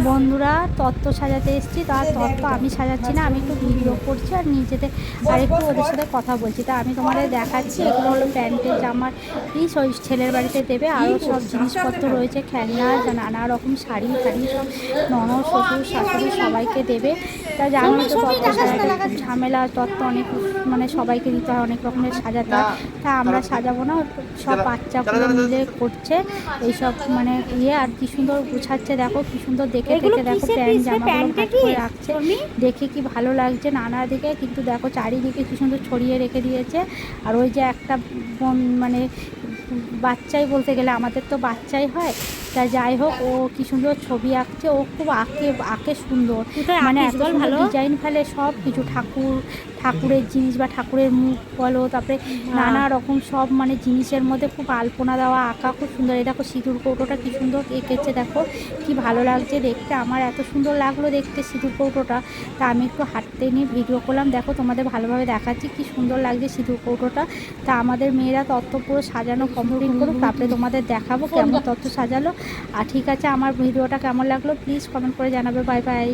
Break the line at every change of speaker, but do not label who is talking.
বন্ধুরা তত্ত্ব সাজাতে এসেছি। তার তত্ত্ব আমি সাজাচ্ছি না, আমি একটু ভিডিও করছি আর নিজেদের আর একটু ওদের সাথে কথা বলছি। তা আমি তোমাদের দেখাচ্ছি, এগুলো হলো প্যান্টের জামার পিস, ওই ছেলের বাড়িতে দেবে। আরও সব জিনিসপত্র রয়েছে, খেলনা, নানা রকম শাড়ি টাড়ি সব ননদ শ্বশুর শাশুড়ি সবাইকে দেবে। তা জানোই তো তত্ত্ব সাজাতে খুব ঝামেলা, তত্ত্ব অনেক মানে সবাইকে দিতে হয়, অনেক রকমের সাজাতে হয়। তা আমরা সাজাবো না, সব বাচ্চাগুলো মিলে করছে এইসব মানে আর কি সুন্দর গুছাচ্ছে, দেখো কি সুন্দর দেখে দেখে দেখো প্যান্ট জামাগুলো ভাঁজ করে রাখছে, দেখে কি ভালো লাগছে নানা দিকে। কিন্তু দেখো চারিদিকে কি সুন্দর ছড়িয়ে রেখে দিয়েছে। আর ওই যে একটা মানে বাচ্চাই বলতে গেলে আমাদের তো বাচ্চাই হয়, তা যাই হোক ও কি সুন্দর ছবি আঁকছে, ও খুব আঁকে সুন্দর, মানে এত সুন্দর ডিজাইন ফেলে সব কিছু, ঠাকুরের জিনিস বা ঠাকুরের মুখ বলো, তারপরে নানা রকম সব মানে জিনিসের মধ্যে খুব আলপনা দেওয়া আঁকা, খুব সুন্দর। এই দেখো সিঁদুর কৌটোটা কি সুন্দর এঁকেছে, দেখো কি ভালো লাগছে দেখতে, আমার এত সুন্দর লাগলো দেখতে সিঁদুর কৌটোটা। তা আমি একটু হাঁটতে নিয়ে ভিডিও করলাম, দেখো তোমাদের ভালোভাবে দেখাচ্ছি কি সুন্দর লাগছে সিঁদুর কৌটোটা। তা আমাদের মেয়েরা তত্ত্ব পুরো সাজানো কমপ্লিট করুক, তারপরে তোমাদের দেখাবো কেমন তত্ত্ব সাজালো। আর ঠিক আছে, আমার ভিডিওটা কেমন লাগলো প্লিজ কমেন্ট করে জানাবে। Bye bye.